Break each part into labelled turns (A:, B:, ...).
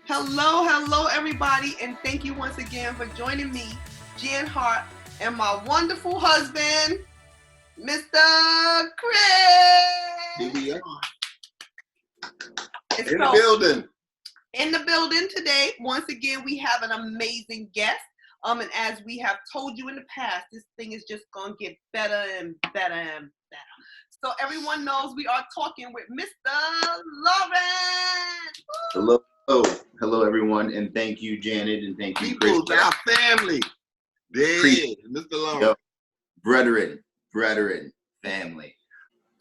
A: Hello, everybody, and thank you once again for joining me, Jan Hart, and my wonderful husband, Mr. Chris.
B: Here we are.
A: In
B: the building.
A: In the building today, once again, we have an amazing guest. And as we have told you in the past, this thing is just going to get better and better and better. So everyone knows we are talking with Mr. Lawrence.
C: Hello, everyone, and thank you, Janet, and thank you,
B: People,
C: Chris.
B: our family. There is, Mr. Lawrence.
C: Brethren, family.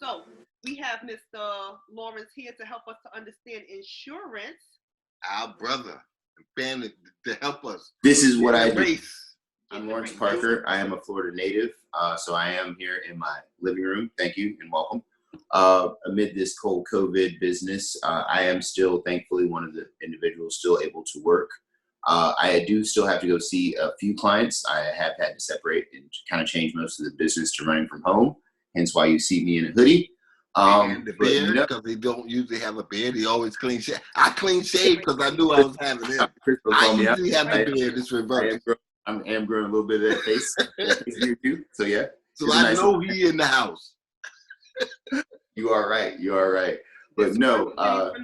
A: So we have Mr. Lawrence here to help us to understand insurance.
B: Our brother and family to help us.
C: This is what I do.
B: Race.
C: I'm Lawrence Parker. I am a Florida native, so I am here in my living room. Thank you and welcome. Amid this cold COVID business, I am still, thankfully, one of the individuals still able to work. I do still have to go see a few clients. I have had to separate and kind of change most of the business to running from home, hence why you see me in a hoodie.
B: And the beard, because they don't usually have a beard. He always clean shave. I clean shave because I knew I was having it. I usually have the beard. It's reversed.
C: I am growing a little bit of that face. Here too. So yeah.
B: So I know he in the house.
C: You are right. But no,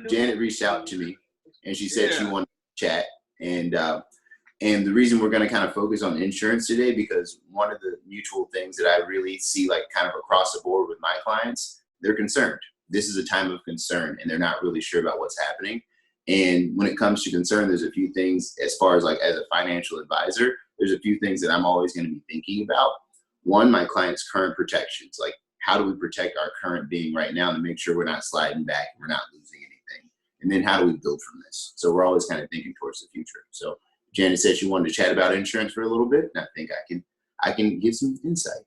C: Janet reached out to me and she said she wanted to chat. And the reason we're going to kind of focus on insurance today, because one of the mutual things that I really see, like kind of across the board with my clients, they're concerned. This is a time of concern and they're not really sure about what's happening. And when it comes to concern, there's a few things as far as like as a financial advisor, there's a few things that I'm always going to be thinking about. One, my client's current protections, like how do we protect our current being right now to make sure we're not sliding back and we're not losing anything? And then how do we build from this? So we're always kind of thinking towards the future. So Janet said she wanted to chat about insurance for a little bit, and I think I can give some insight.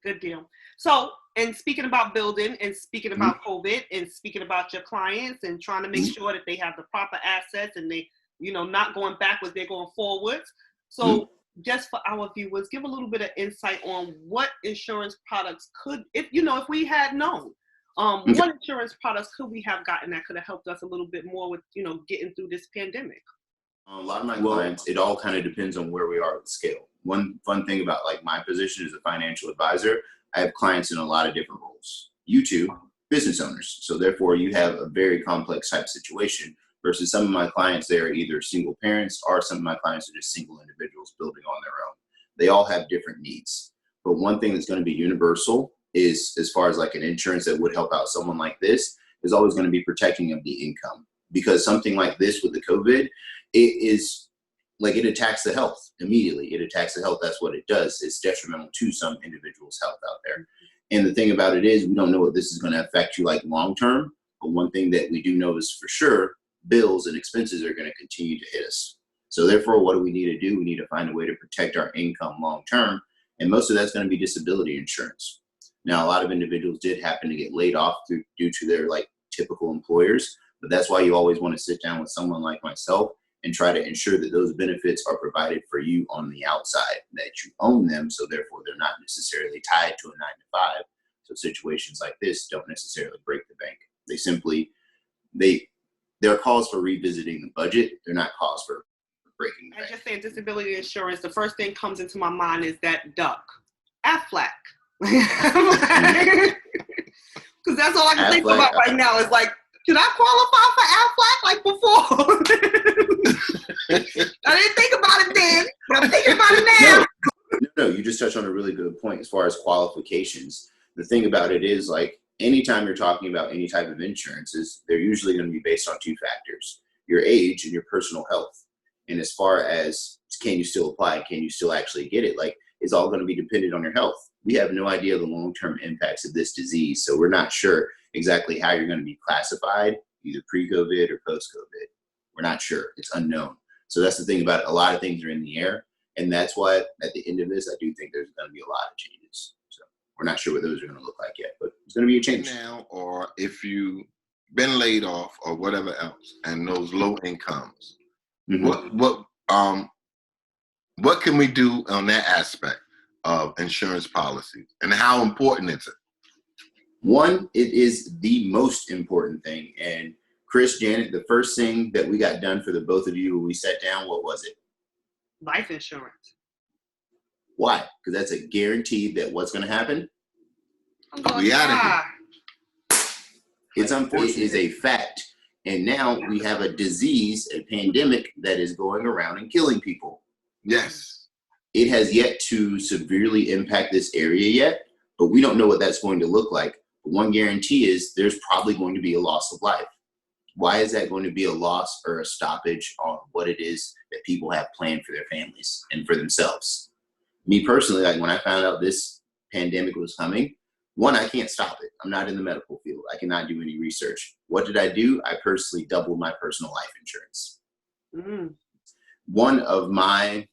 A: Good deal. So, and speaking about building and speaking about COVID and speaking about your clients and trying to make sure that they have the proper assets and they, not going backwards, they're going forwards. So just for our viewers, give a little bit of insight on what insurance products could, if we had known, what insurance products could we have gotten that could have helped us a little bit more with, getting through this pandemic?
C: A lot of my clients, it all kind of depends on where we are with the scale. One fun thing about like my position as a financial advisor, I have clients in a lot of different roles. You two, business owners. So therefore you have a very complex type situation versus some of my clients, they are either single parents or some of my clients are just single individuals building on their own. They all have different needs. But one thing that's going to be universal is, as far as like an insurance that would help out someone like this, is always going to be protecting of the income. Because something like this with the COVID, it is like it attacks the health immediately. It attacks the health. That's what it does. It's detrimental to some individuals' health out there. And the thing about it is we don't know what this is going to affect you like long term. But one thing that we do know is for sure, bills and expenses are going to continue to hit us. So therefore, what do we need to do? We need to find a way to protect our income long term. And most of that's going to be disability insurance. Now, a lot of individuals did happen to get laid off due to their like typical employers. But that's why you always want to sit down with someone like myself and try to ensure that those benefits are provided for you on the outside, that you own them. So therefore, they're not necessarily tied to a 9-to-5. So situations like this don't necessarily break the bank. They simply, they're calls for revisiting the budget. They're not calls for breaking the bank.
A: I just say disability insurance. The first thing comes into my mind is that duck, Aflac. Because that's all I can think about right now is like, should I qualify for Aflac like before? I didn't think about it then, but I'm thinking about it now.
C: No, you just touched on a really good point as far as qualifications. The thing about it is like anytime you're talking about any type of insurances, they're usually going to be based on two factors, your age and your personal health. And as far as can you still apply, can you still actually get it? Like it's all going to be dependent on your health. We have no idea the long-term impacts of this disease. So we're not sure exactly how you're going to be classified, either pre-COVID or post-COVID. We're not sure. It's unknown. So that's the thing about it. A lot of things are in the air. And that's why at the end of this, I do think there's going to be a lot of changes. So we're not sure what those are going to look like yet, but it's going to be a change.
B: Now, or if you've been laid off or whatever else, and those low incomes, what can we do on that aspect of insurance policies, and how important is it?
C: One, it is the most important thing. And Chris, Janet, the first thing that we got done for the both of you when we sat down, what was it?
A: Life insurance.
C: Why? Because that's a guarantee that what's going to happen?
A: I'm going
B: We
A: to
B: outta
A: die.
C: It is a fact. And now we have a disease, a pandemic that is going around and killing people.
B: Yes.
C: It has yet to severely impact this area yet, but we don't know what that's going to look like. But one guarantee is there's probably going to be a loss of life. Why is that going to be a loss or a stoppage on what it is that people have planned for their families and for themselves? Me personally, like when I found out this pandemic was coming, one, I can't stop it. I'm not in the medical field. I cannot do any research. What did I do? I personally doubled my personal life insurance.
A: Mm.
C: One of my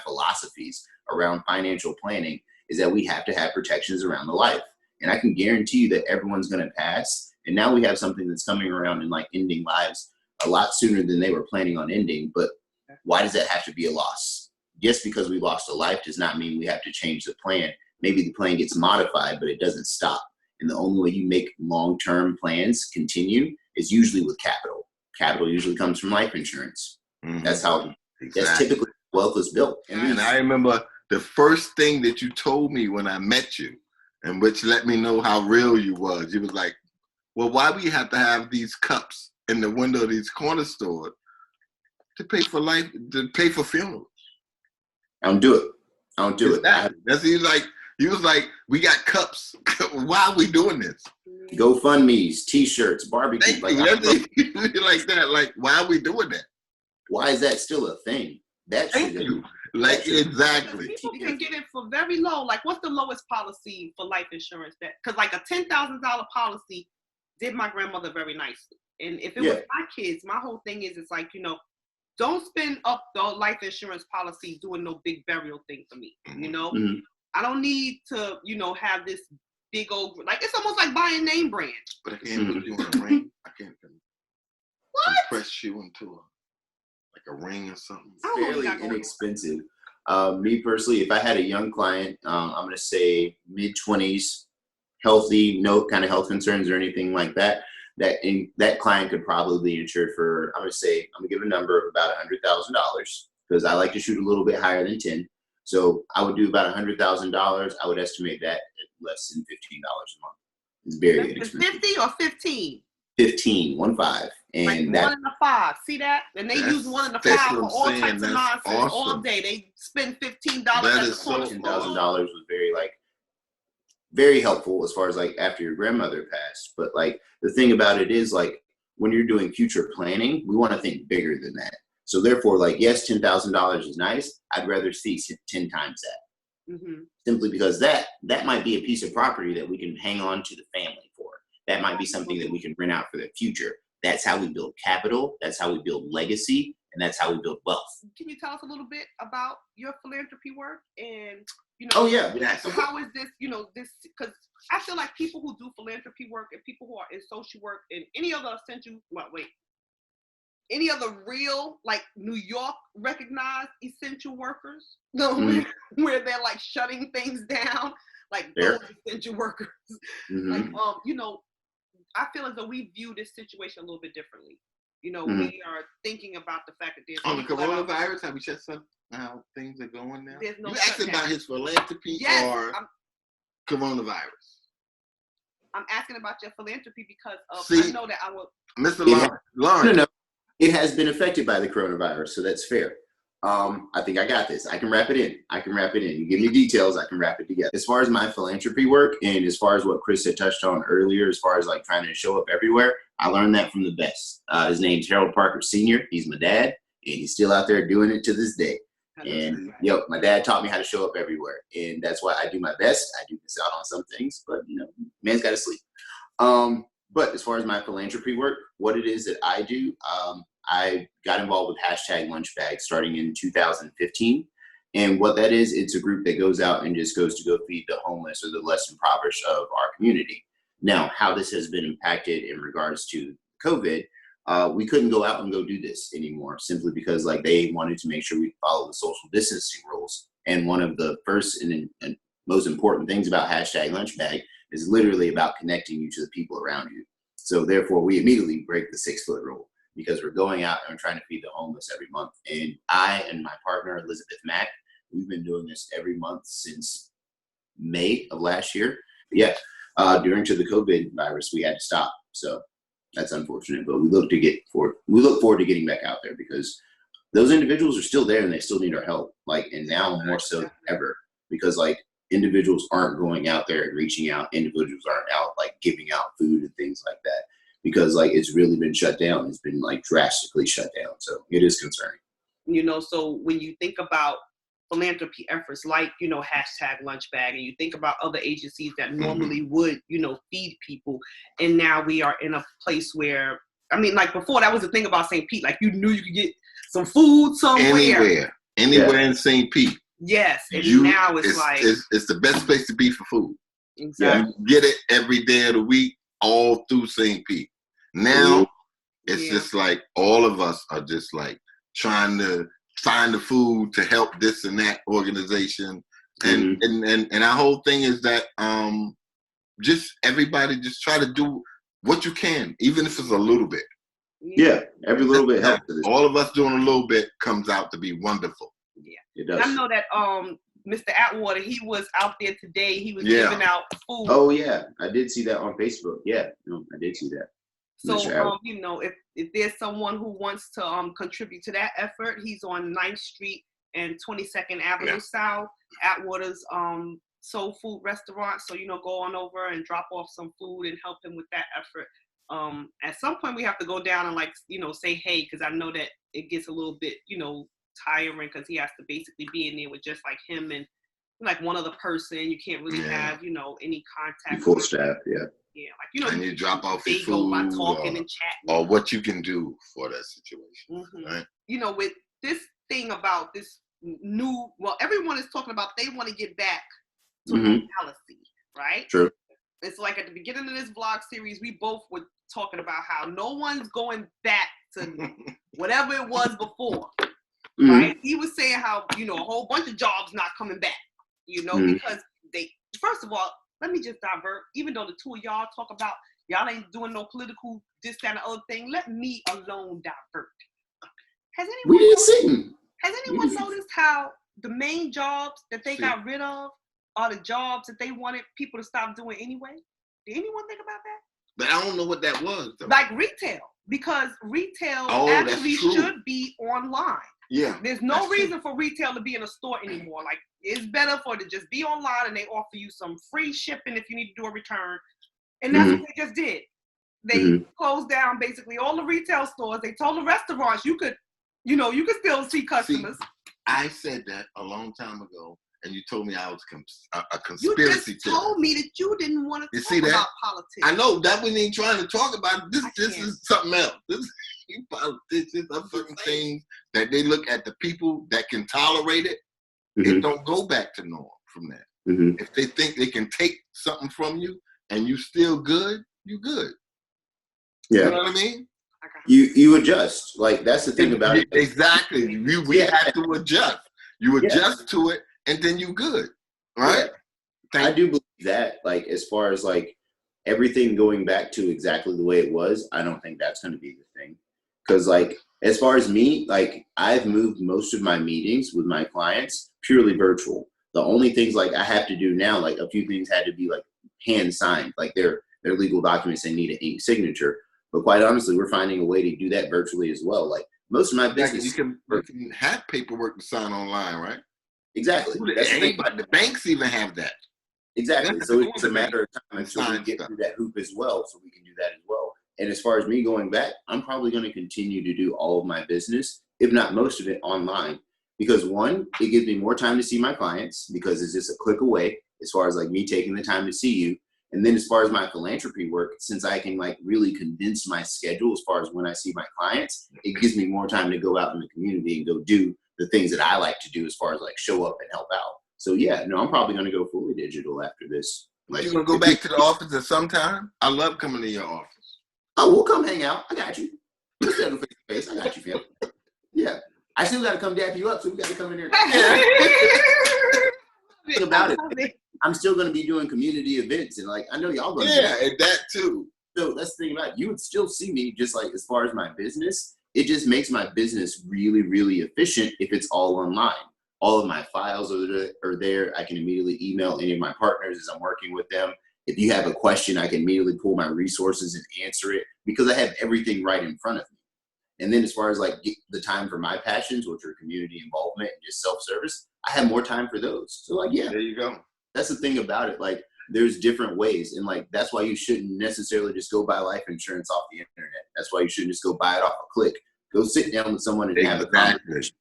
C: philosophies around financial planning is that we have to have protections around the life. And I can guarantee you that everyone's going to pass. And now we have something that's coming around and like ending lives a lot sooner than they were planning on ending. But why does that have to be a loss? Just because we lost a life does not mean we have to change the plan. Maybe the plan gets modified, but it doesn't stop. And the only way you make long-term plans continue is usually with capital. Capital usually comes from life insurance.
B: Mm-hmm.
C: That's how,
B: exactly.
C: That's typically wealth is built.
B: And I remember the first thing that you told me when I met you, and which let me know how real you was. You was like, well, why we have to have these cups in the window of these corner stores to pay for life, to pay for funerals?
C: I don't do it. I don't do
B: exactly.
C: it.
B: That's he was like, we got cups. Why are we doing this?
C: GoFundMe's, T-shirts, barbecue.
B: Like that. Like, why are we doing that?
C: Why is that still a thing?
B: Thank you. Like, exactly.
A: People can get it for very low. Like, what's the lowest policy for life insurance? Because like a $10,000 policy did my grandmother very nicely. And if it was my kids, my whole thing is, it's like, don't spend up the life insurance policy doing no big burial thing for me.
C: Mm-hmm.
A: I don't need to, have this big old, like, it's almost like buying name brand.
B: But I can't put you in a ring. I can't compress you into a ring or something.
C: Fairly inexpensive. Me personally, if I had a young client, I'm going to say mid-20s, healthy, no kind of health concerns or anything like that, that client could probably be insured for, I'm going to give a number of about $100,000 because I like to shoot a little bit higher than 10. So I would do about $100,000. I would estimate that at less than $15 a month. It's very inexpensive.
A: 50 or 15?
C: 15, 1-5. And
A: like 1 and a 5. See that? And they use 1 and a 5 for all types of nonsense all day. They spend $15 at the corner store.
C: $10,000 was very helpful as far as like after your grandmother passed. But like the thing about it is like when you're doing future planning, we want to think bigger than that. So therefore, like, yes, $10,000 is nice. I'd rather see 10 times that. Mm-hmm. Simply because that might be a piece of property that we can hang on to the family for. That might be something that we can rent out for the future. That's how we build capital. That's how we build legacy. And that's how we build wealth.
A: Can you tell us a little bit about your philanthropy work and,
C: Oh, yeah.
A: How is this, because I feel like people who do philanthropy work and people who are in social work and any other any other real, like, New York recognized essential workers, where they're like shutting things down, like those essential workers. Mm-hmm. Like, I feel as though we view this situation a little bit differently. We are thinking about the fact that there's
B: on the coronavirus. Have we shut some how things are going now?
A: There's no
B: you asking about his philanthropy or coronavirus?
A: I'm asking about your philanthropy because
B: I
A: know that I will.
B: Mr. Lawrence.
C: No. It has been affected by the coronavirus, so that's fair. I think I got this. I can wrap it in. You give me details, I can wrap it together. As far as my philanthropy work and as far as what Chris had touched on earlier, as far as like trying to show up everywhere, I learned that from the best. His name's Harold Parker Sr. He's my dad, and he's still out there doing it to this day. And my dad taught me how to show up everywhere, and that's why I do my best. I do miss out on some things, but man's got to sleep. But as far as my philanthropy work, what it is that I do, I got involved with #LunchBag starting in 2015. And what that is, it's a group that goes out and just goes to go feed the homeless or the less impoverished of our community. Now, how this has been impacted in regards to COVID, we couldn't go out and go do this anymore simply because like they wanted to make sure we follow the social distancing rules. And one of the first and most important things about #LunchBag is literally about connecting you to the people around you. So therefore, we immediately break the 6-foot rule because we're going out and we're trying to feed the homeless every month. And I and my partner, Elizabeth Mack, we've been doing this every month since May of last year. Yeah, during the COVID virus, we had to stop. So that's unfortunate, but we look forward to getting back out there because those individuals are still there and they still need our help. Like, and now more so than ever, because like individuals aren't going out there and reaching out. Individuals aren't out like giving out food and things like that because like it's really been shut down. It's been like drastically shut down. So it is concerning.
A: You know, so when you think about philanthropy efforts like, you know, #lunchbag, and you think about other agencies that normally would, you know, feed people, and now we are in a place where, I mean, like before that was the thing about St. Pete, like you knew you could get some food somewhere.
B: Anywhere in St. Pete.
A: Yes, and now it's like
B: it's the best place to be for food.
A: Exactly.
B: You get it every day of the week, all through St. Pete. Now it's just like all of us are just like trying to find the food to help this and that organization, and our whole thing is that just everybody just try to do what you can, even if it's a little bit.
C: Yeah, every little bit helps.
B: All of us doing a little bit comes out to be wonderful.
A: Yeah,
C: it does.
A: I know that Mr. Atwater, he was out there today. He was giving out food.
C: Oh yeah, I did see that on Facebook. Yeah, no, I did see that.
A: So you know, if there's someone who wants to contribute to that effort, he's on 9th Street and 22nd Avenue South, Atwater's soul food restaurant. So, you know, go on over and drop off some food and help him with that effort. At some point we have to go down and like, you know, say hey, because I know that it gets a little bit, you know, tiring because he has to basically be in there with just like him and like one other person. You can't really have, you know, any contact.
C: Full staff, yeah.
A: Yeah, like, you know,
B: and you drop off your
A: they go by
B: food
A: talking and chatting.
B: or what you can do for that situation, right?
A: You know, with this thing about this new, well, everyone is talking about they want to get back to normalcy, right?
C: True.
A: It's like at the beginning of this vlog series, we both were talking about how no one's going back to whatever it was before, right? He was saying how, you know, a whole bunch of jobs not coming back, you know, because they, first of all, let me just divert. Even though the two of y'all talk about y'all ain't doing no political this, that, and the other thing, let me alone divert. Has anyone noticed how the main jobs that they got rid of are the jobs that they wanted people to stop doing anyway? Did anyone think about that?
B: But I don't know what that was, though.
A: Like retail, because retail actually should be online.
B: Yeah.
A: There's no reason for retail to be in a store anymore. Like, it's better for it to just be online and they offer you some free shipping if you need to do a return. And that's what they just did. They closed down basically all the retail stores. They told the restaurants you could still see customers.
B: See, I said that a long time ago, and you told me I was a conspiracy theorist.
A: You just told me that you didn't want to talk about politics.
B: I know that we ain't trying to talk about this. This is something else. Politicians are certain things that they look at the people that can tolerate it. It don't go back to norm from that. If they think they can take something from you and you still good, you good.
C: Yeah.
B: You know what I mean?
C: You adjust. Like, that's the thing about it.
B: Exactly. We have to adjust. You adjust to it and then you good. Right?
C: Yeah. I do believe that, like, as far as like everything going back to exactly the way it was, I don't think that's going to be the thing. Because like, as far as me, like, I've moved most of my meetings with my clients purely virtual. The only things like I have to do now, like a few things had to be like hand signed, like they're legal documents, they need an ink signature. But quite honestly, we're finding a way to do that virtually as well. Like most of my business,
B: you can have paperwork to sign online, right?
C: Exactly.
B: The banks even have that.
C: Exactly. So it's a matter of time until we get through that hoop as well, so we can do that as well. And as far as me going back, I'm probably going to continue to do all of my business, if not most of it, online. Because one, it gives me more time to see my clients because it's just a click away as far as like me taking the time to see you. And then as far as my philanthropy work, since I can like really condense my schedule as far as when I see my clients, it gives me more time to go out in the community and go do the things that I like to do as far as like show up and help out. So yeah, no, I'm probably going to go fully digital after this. Like,
B: you're going to go back to the office at some time? I love coming to your office.
C: Oh, we'll come hang out. I got you. We'll stand face to face. I got you, fam. Yeah. I still got to come dap you up, so we got to come in there. Think about it. I'm still going to be doing community events, and like I know y'all going to.
B: Yeah, and that too.
C: So that's the thing about it. You would still see me just like as far as my business. It just makes my business really, really efficient if it's all online. All of my files are there. I can immediately email any of my partners as I'm working with them. If you have a question, I can immediately pull my resources and answer it because I have everything right in front of me. And then as far as like the time for my passions, which are community involvement and just self-service, I have more time for those. So like, yeah,
B: There you go.
C: that's the thing about it. Like there's different ways. And like, that's why you shouldn't necessarily just go buy life insurance off the internet. That's why you shouldn't just go buy it off a click. Go sit down with someone and have a conversation.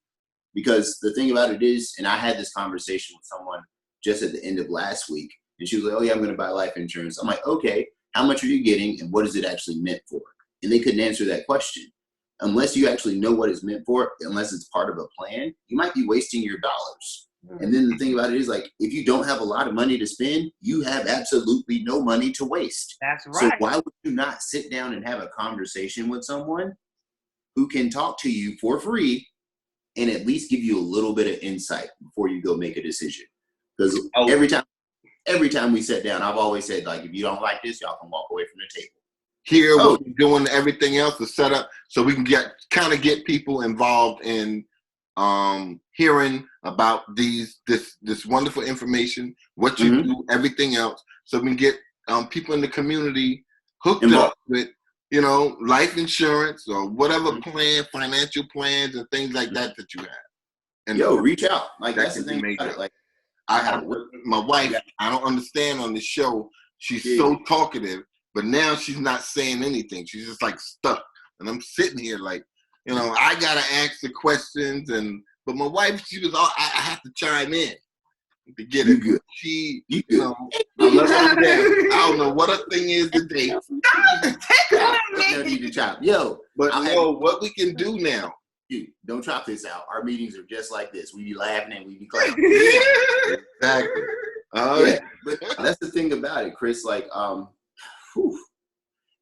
C: Because the thing about it is, and I had this conversation with someone just at the end of last week, and she was like, oh yeah, I'm going to buy life insurance. I'm like, okay, how much are you getting and what is it actually meant for? And they couldn't answer that question. Unless you actually know what it's meant for, unless it's part of a plan, you might be wasting your dollars. And then the thing about it is, like, if you don't have a lot of money to spend, you have absolutely no money to waste.
A: That's right.
C: So why would you not sit down and have a conversation with someone who can talk to you for free and at least give you a little bit of insight before you go make a decision? Because every time we sit down, I've always said, like, if you don't like this, y'all can walk away from the table.
B: Here, what we're doing, everything else is set up so we can get people involved in hearing about this wonderful information, what you do, everything else, so we can get people in the community hooked up with, you know, life insurance or whatever plan, financial plans and things like that you have. And
C: reach out. Like that's the thing about it. Like
B: I have my wife. I don't understand on the show. She's so talkative. But now she's not saying anything. She's just like stuck. And I'm sitting here like, you know, I got to ask the questions. But my wife, she was all, I have to chime in to get it.
C: Good.
B: You know, I love her to death. I don't know what her thing is today. What we can do now.
C: Dude, don't drop this out. Our meetings are just like this. We be laughing and we be clapping.
B: Exactly.
C: But that's the thing about it, Chris. Like,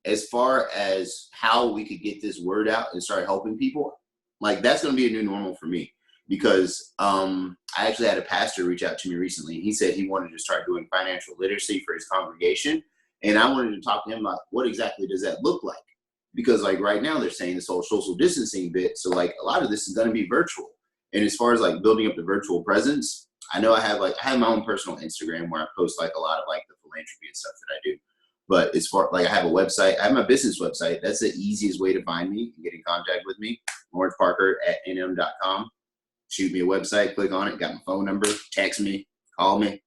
C: as far as how we could get this word out and start helping people, like that's going to be a new normal for me because I actually had a pastor reach out to me recently. He said he wanted to start doing financial literacy for his congregation. And I wanted to talk to him about what exactly does that look like? Because like right now they're saying this whole social distancing bit. So like a lot of this is going to be virtual. And as far as like building up the virtual presence, I know I have my own personal Instagram where I post like a lot of like the philanthropy and stuff that I do. But as far like I have a website, I have my business website. That's the easiest way to find me and get in contact with me. LawrenceParker@nm.com. Shoot me a website, click on it, got my phone number, text me, call me,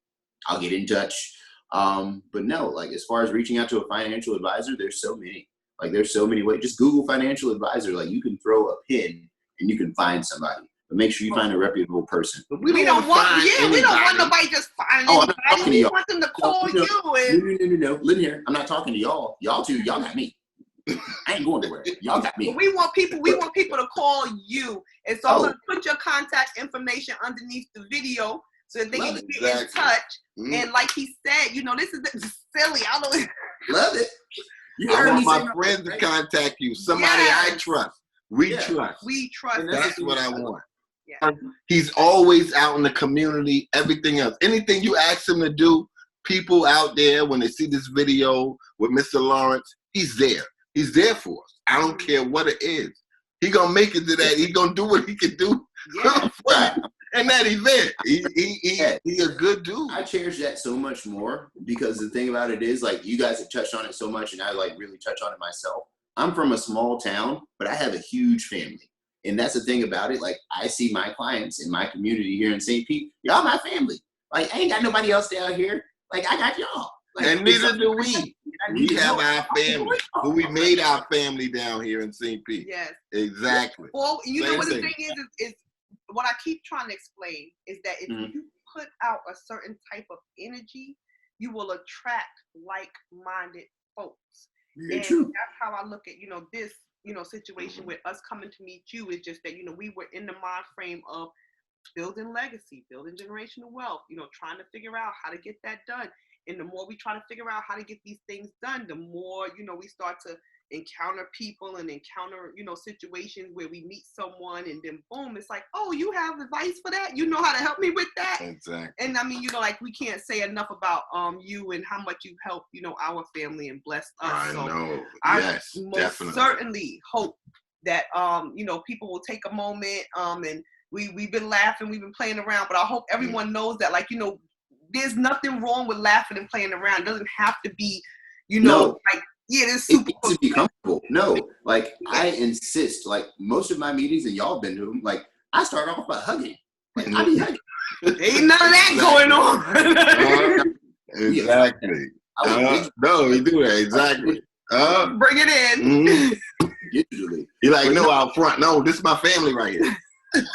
C: I'll get in touch. But no, like as far as reaching out to a financial advisor, there's so many. Like there's so many ways. Just Google financial advisor. Like you can throw a pin and you can find somebody. But make sure you find a reputable person.
A: But we don't want nobody just finding anybody. We want them to call you.
C: No. Listen here. I'm not talking to y'all. Y'all two, y'all got me. I ain't going anywhere. Y'all got me.
A: But we want people to call you. And so I'm gonna put your contact information underneath the video so that they can get in touch. And like he said, you know, this is silly. I don't know.
C: Love it.
B: I want my friends to contact you. Somebody I trust. We trust. That's what I want. Yeah. He's always out in the community, everything else. Anything you ask him to do, people out there, when they see this video with Mr. Lawrence, he's there. He's there for us. I don't care what it is. He gonna make it to that. He gonna do what he can do in that event. He's a good dude.
C: I cherish that so much more because the thing about it is, like, you guys have touched on it so much, and I like really touch on it myself. I'm from a small town, but I have a huge family. And that's the thing about it. Like, I see my clients in my community here in St. Pete. Y'all my family. Like, I ain't got nobody else down here. Like, I got y'all. Like,
B: and neither do we. We have our family. But we made our family down here in St. Pete.
A: Yes.
B: Exactly.
A: Well, you know what the thing is what I keep trying to explain is that if you put out a certain type of energy, you will attract like-minded folks.
C: Very true.
A: That's how I look at, you know, this, you know, situation with us coming to meet you is just that, you know, we were in the mind frame of building legacy, building generational wealth, you know, trying to figure out how to get that done. And the more we try to figure out how to get these things done, the more, you know, we start to, encounter people and encounter, you know, situations where we meet someone and then boom, it's like, oh, you have advice for that? You know how to help me with that?
B: Exactly.
A: And I mean, you know, like we can't say enough about you and how much you helped, you know, our family and blessed us.
B: I
A: so
B: know.
A: I
B: Yes,
A: most
B: definitely.
A: certainly hope that you know, people will take a moment and we've been laughing, we've been playing around, but I hope everyone knows that, like, you know, there's nothing wrong with laughing and playing around. It doesn't have to be, you know,
C: No.
A: like, yeah, this
C: It
A: super
C: needs to be comfortable. No, like I insist, like most of my meetings, and y'all been to them, like I start off by hugging. Like I be hugging.
A: ain't none of that going on.
B: Exactly. No, we do that. Exactly.
A: Bring it in.
C: Digitally.
B: You're like, no, out front. No, this is my family right here.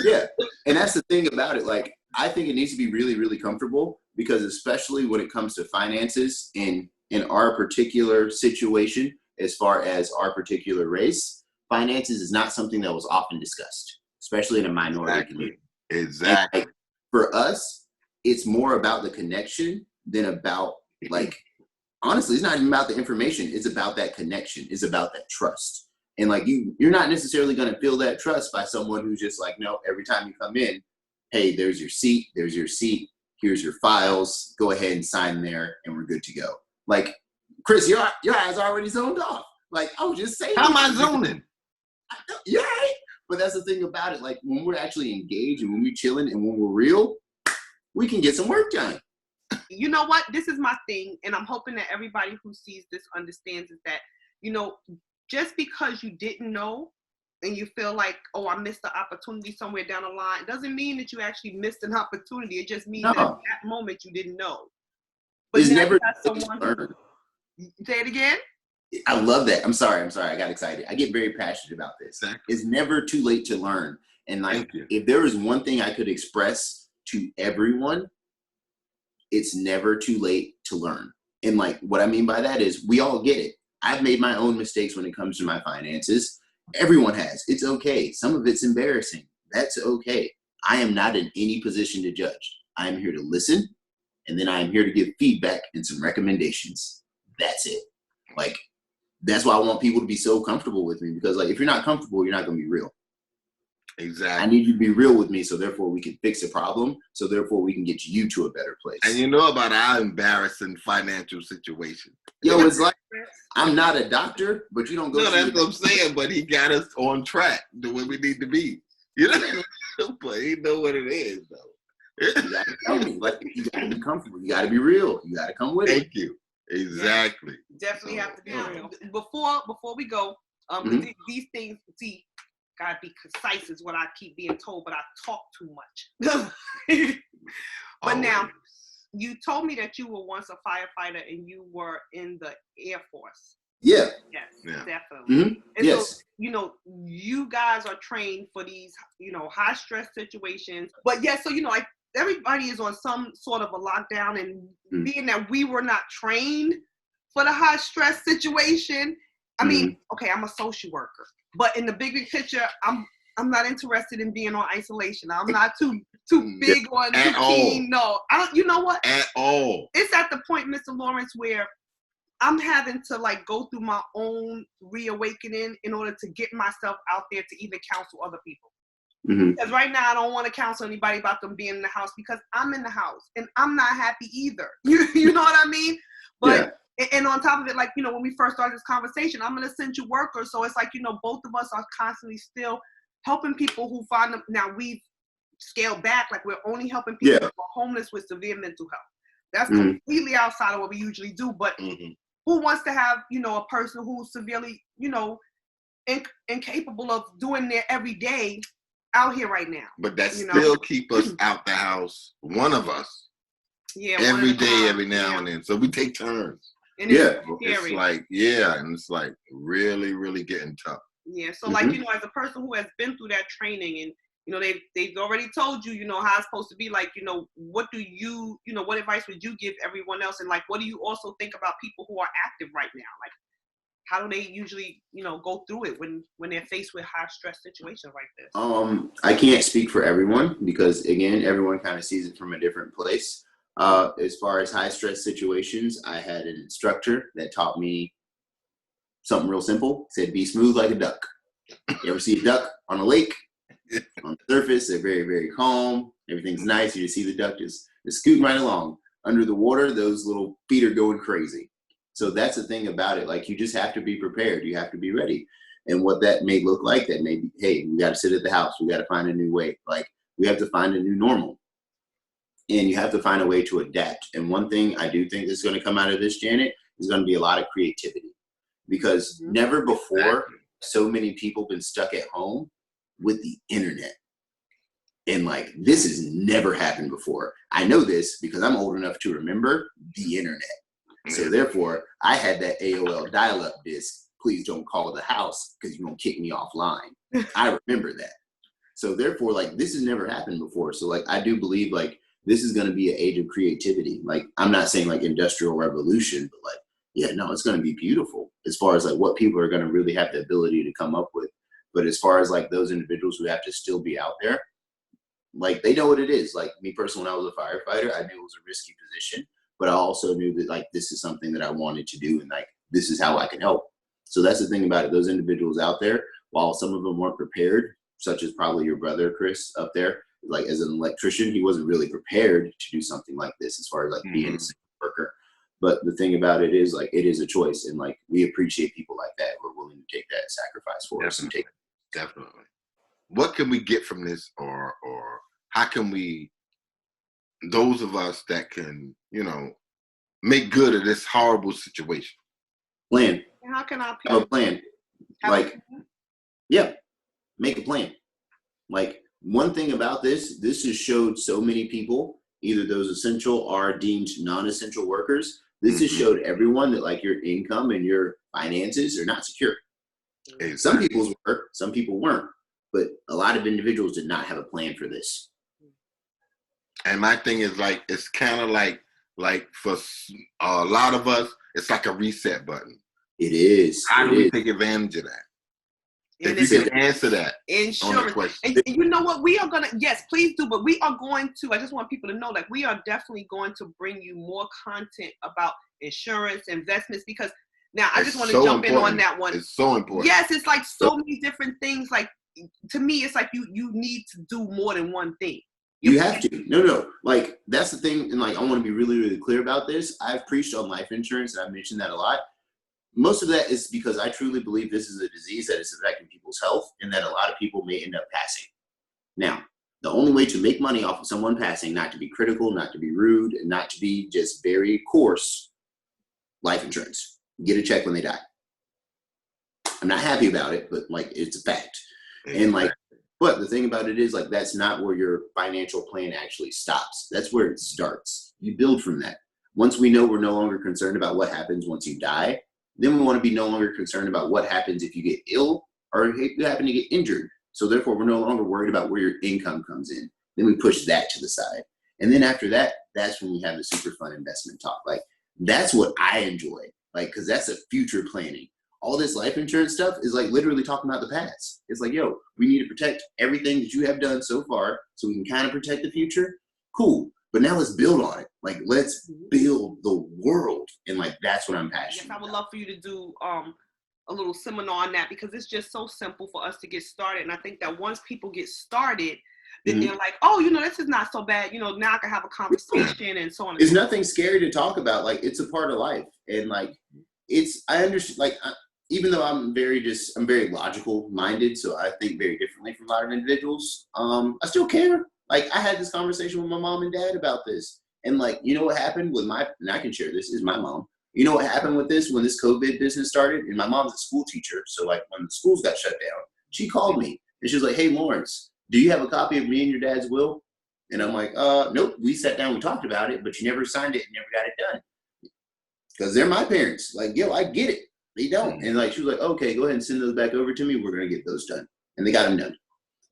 C: Yeah. And that's the thing about it. Like, I think it needs to be really, really comfortable because especially when it comes to finances in our particular situation, as far as our particular race, finances is not something that was often discussed, especially in a minority community.
B: Exactly.
C: And, like, for us, it's more about the connection than about, like, honestly, it's not even about the information. It's about that connection. It's about that trust. And like you're not necessarily going to feel that trust by someone who's just like, no, every time you come in, hey, there's your seat. Here's your files. Go ahead and sign there and we're good to go. Like, Chris, your eyes already zoned off. Like, I was just saying.
B: How am I zoning?
C: Yeah, right. But that's the thing about it. Like, when we're actually engaged and when we're chilling and when we're real, we can get some work done.
A: You know what? This is my thing, and I'm hoping that everybody who sees this understands is that, you know, just because you didn't know and you feel like, oh, I missed the opportunity somewhere down the line, doesn't mean that you actually missed an opportunity. It just means that at that moment you didn't know. But
C: it's never
A: someone say it again.
C: I love that. I'm sorry. I got excited. I get very passionate about this.
B: Exactly.
C: It's never too late to learn. And like, if there is one thing I could express to everyone, it's never too late to learn. And like, what I mean by that is we all get it. I've made my own mistakes when it comes to my finances. Everyone has. It's okay. Some of it's embarrassing. That's okay. I am not in any position to judge. I am here to listen, and then I am here to give feedback and some recommendations. That's it. Like, that's why I want people to be so comfortable with me, because like, if you're not comfortable, you're not going to be real.
B: Exactly.
C: I need you to be real with me, so therefore we can fix a problem, so therefore we can get you to a better place.
B: And you know about our embarrassing financial situation.
C: Yo, it's like, I'm not a doctor, but you don't go.
B: No, that's what I'm saying, but he got us on track to where we need to be. You know, but he know what it is, though.
C: You gotta tell me, like, you gotta be comfortable. You gotta be real. You gotta come with it.
B: Thank you. Exactly.
A: Definitely have to be real. Before we go, these things, see, gotta be concise is what I keep being told, but I talk too much. But now, you told me that you were once a firefighter and you were in the Air Force.
C: Yeah.
A: Yes,
B: yeah.
A: definitely.
C: Mm-hmm.
A: And
C: yes.
A: so, you know, you guys are trained for these, you know, high stress situations. But yeah, so, you know, like everybody is on some sort of a lockdown, and being that we were not trained for the high stress situation, I mean, okay, I'm a social worker, but in the bigger picture, I'm not interested in being on isolation. I'm not too big on too keen. No, I don't. You know what?
B: At all.
A: It's at the point, Mr. Lawrence, where I'm having to like go through my own reawakening in order to get myself out there to even counsel other people. Because right now I don't want to counsel anybody about them being in the house, because I'm in the house and I'm not happy either. You know what I mean? But and on top of it, like, you know, when we first started this conversation, I'm an essential worker. So it's like, you know, both of us are constantly still helping people who find them. Now we've scaled back, like we're only helping people who are homeless with severe mental health. That's completely outside of what we usually do. But who wants to have, you know, a person who's severely, you know, incapable of doing their every day out here right now?
B: But that still keep us out the house, one of us, every day, every now and then. So we take turns.
A: And it's
B: like, and it's like really, really getting tough.
A: Yeah, so like, you know, as a person who has been through that training, and, you know, they've already told you, you know, how it's supposed to be, like, you know, what do you, you know, what advice would you give everyone else? And like, what do you also think about people who are active right now? Like, how do they usually, you know, go through it when they're faced with high stress situations like this?
C: I can't speak for everyone, because again, everyone kind of sees it from a different place. As far as high stress situations, I had an instructor that taught me something real simple. Said, be smooth like a duck. You ever see a duck on a lake? On the surface, they're very, very calm. Everything's nice. You just see the duck just scooting right along. Under the water, those little feet are going crazy. So that's the thing about it. Like, you just have to be prepared. You have to be ready. And what that may look like, that may be, hey, we got to sit at the house. We got to find a new way. Like, we have to find a new normal. And you have to find a way to adapt. And one thing I do think is going to come out of this, Janet, is going to be a lot of creativity. Because never before so many people been stuck at home with the internet. And like, this has never happened before. I know this because I'm old enough to remember the internet. So therefore, I had that AOL dial-up disc. Please don't call the house because you're going to kick me offline. I remember that. So therefore, like, this has never happened before. So like, I do believe like this is going to be an age of creativity. Like, I'm not saying like industrial revolution, but like, yeah, no, it's going to be beautiful as far as like what people are going to really have the ability to come up with. But as far as like those individuals who have to still be out there, like, they know what it is. Like me personally, when I was a firefighter, I knew it was a risky position, but I also knew that like, this is something that I wanted to do. And like, this is how I can help. So that's the thing about it. Those individuals out there, while some of them weren't prepared, such as probably your brother, Chris, up there, like as an electrician, he wasn't really prepared to do something like this as far as like being a worker. But the thing about it is like, it is a choice. And like, we appreciate people like that who are willing to take that sacrifice for us and take.
B: Definitely. What can we get from this, or how can we, those of us that can, you know, make good of this horrible situation?
C: Plan.
A: How can our
C: Have
A: people
C: a plan. Like, yeah, make a plan. Like, one thing about this has showed so many people, either those essential or deemed non-essential workers, this has showed everyone that like your income and your finances are not secure.
B: Exactly.
C: Some people's were, some people weren't, but a lot of individuals did not have a plan for this.
B: And my thing is like, it's kind of like for a lot of us, it's like a reset button.
C: It is.
B: How do we take advantage of that?
A: And
B: If you can answer that on the
A: insurance.
B: question.
A: And you know what? We are going to, yes, please do, but we are going to, I just want people to know, like, we are definitely going to bring you more content about insurance, investments, because now I just want to jump in on that one.
B: It's so important.
A: Yes, it's like so many different things. Like, to me, it's like you need to do more than one thing.
C: You have to. No. Like, that's the thing. And like, I want to be really, really clear about this. I've preached on life insurance, and I've mentioned that a lot. Most of that is because I truly believe this is a disease that is affecting people's health, and that a lot of people may end up passing. Now, the only way to make money off of someone passing, not to be critical, not to be rude, and not to be just very coarse, life insurance. Get a check when they die. I'm not happy about it, but like, it's a fact. And like, but the thing about it is like, that's not where your financial plan actually stops. That's where it starts. You build from that. Once we know we're no longer concerned about what happens once you die, then we want to be no longer concerned about what happens if you get ill or if you happen to get injured. So therefore, we're no longer worried about where your income comes in. Then we push that to the side. And then after that, that's when we have the super fun investment talk. Like, that's what I enjoy. Like, because that's a future planning. All this life insurance stuff is like literally talking about the past. It's like, yo, we need to protect everything that you have done so far so we can kind of protect the future. Cool. But now let's build on it. Like, let's build the world. And like, that's what I'm passionate about.
A: Yes, I would love for you to do a little seminar on that, because it's just so simple for us to get started. And I think that once people get started, then they're like, oh, you know, this is not so bad. You know, now I can have a conversation and so on.
C: There's nothing scary to talk about. Like, it's a part of life. And like, I understand, like, even though I'm very logical minded, so I think very differently from a lot of individuals, I still care. Like, I had this conversation with my mom and dad about this. And like, you know what happened with and I can share this, is my mom. You know what happened with this when this COVID business started? And my mom's a school teacher. So like, when the schools got shut down, she called me and she was like, hey, Lawrence, do you have a copy of me and your dad's will? And I'm like, nope, we sat down, we talked about it, but you never signed it and never got it done. Because they're my parents. Like, yo, I get it. They don't. And like, she was like, okay, go ahead and send those back over to me. We're going to get those done. And they got them done.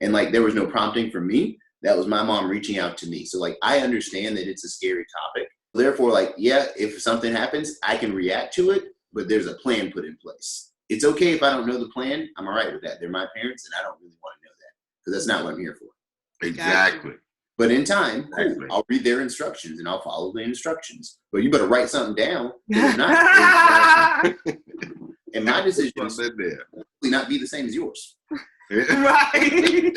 C: And like, there was no prompting from me. That was my mom reaching out to me. So like, I understand that it's a scary topic. Therefore, like, yeah, if something happens, I can react to it, but there's a plan put in place. It's okay if I don't know the plan. I'm all right with that. They're my parents, and I don't really want to know that, because that's not what I'm here for.
B: Exactly.
C: But in time, cool, I'll read their instructions and I'll follow the instructions. But you better write something down. If not, And my decisions
B: Something there.
C: will not be the same as yours.
A: Right.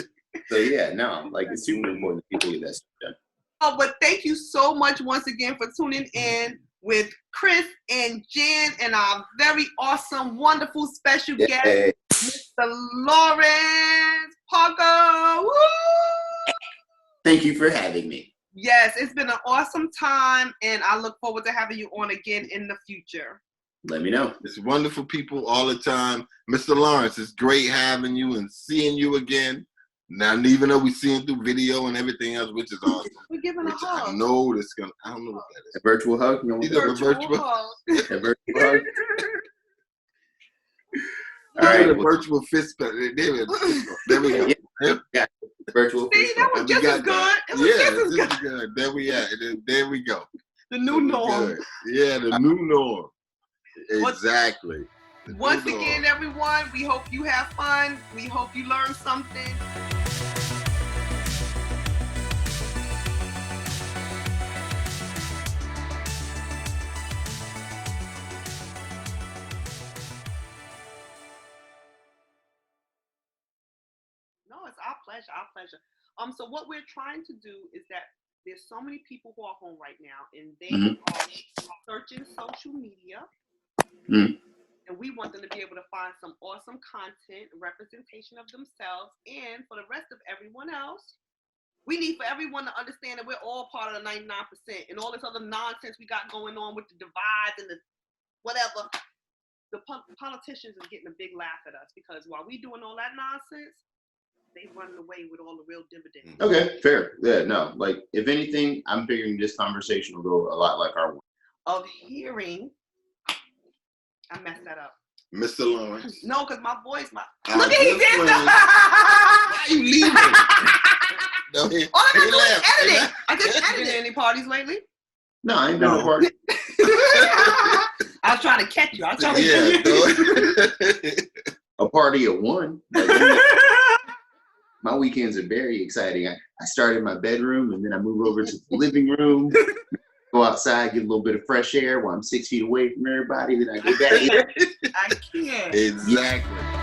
C: So yeah, no, like it's super important that people get that stuff done.
A: Oh, but thank you so much once again for tuning in with Chris and Jen and our very awesome, wonderful special guest,
C: Yay.
A: Mr. Lawrence Parker. Woo!
C: Thank you for having me.
A: Yes, it's been an awesome time, and I look forward to having you on again in the future.
C: Let me know.
B: It's wonderful people all the time. Mr. Lawrence, it's great having you and seeing you again. Now, even though we're seeing through video and everything else, which is awesome.
A: We're giving a
B: Which I
A: hug.
B: know this gonna. I don't know what that is.
C: A virtual hug. You know what
B: Either a virtual.
A: hug.
C: a virtual hug.
B: All
C: All
B: right,
C: right.
B: a virtual fist pump. There we go.
C: Yeah. Virtual.
A: See, that was
B: And we
A: just
B: got
A: as good.
B: that.
A: It was
B: Yeah,
A: just as
B: this
A: good.
B: is good. There we are. There we go.
A: The new norm.
B: Good. Yeah, the new norm.
A: What-
B: Exactly. The new
A: Once
B: norm.
A: again, everyone, we hope you have fun. We hope you learn something. No, it's our pleasure, our pleasure. So what we're trying to do is that there's so many people who are home right now, and they
C: Mhm.
A: are searching social media,
C: Mhm.
A: and we want them to be able to find some awesome content, representation of themselves, and for the rest of everyone else, we need for everyone to understand that we're all part of the 99%, and all this other nonsense we got going on with the divides and the whatever. The politicians are getting a big laugh at us because while we doing all that nonsense, they running away with all the real dividends.
C: Okay, fair. Yeah, no. Like, if anything, I'm figuring this conversation will go a lot like our one.
A: Of hearing, I messed that up.
B: Mr. Lawrence.
A: No, because my voice,
B: I'm
A: look at he
B: just
A: did
B: playing.
A: that.
B: Why you leaving? No, he
A: All I gotta do is
B: left.
A: edit it. I just edited any parties lately.
C: No, I ain't been to a party.
A: I was trying to catch you. I was trying to
B: Yeah,
A: catch you.
C: A party of one. Like, my weekends are very exciting. I start in my bedroom and then I move over to the living room, go outside, get a little bit of fresh air while I'm 6 feet away from everybody. Then I go back in.
A: I can't.
B: Exactly.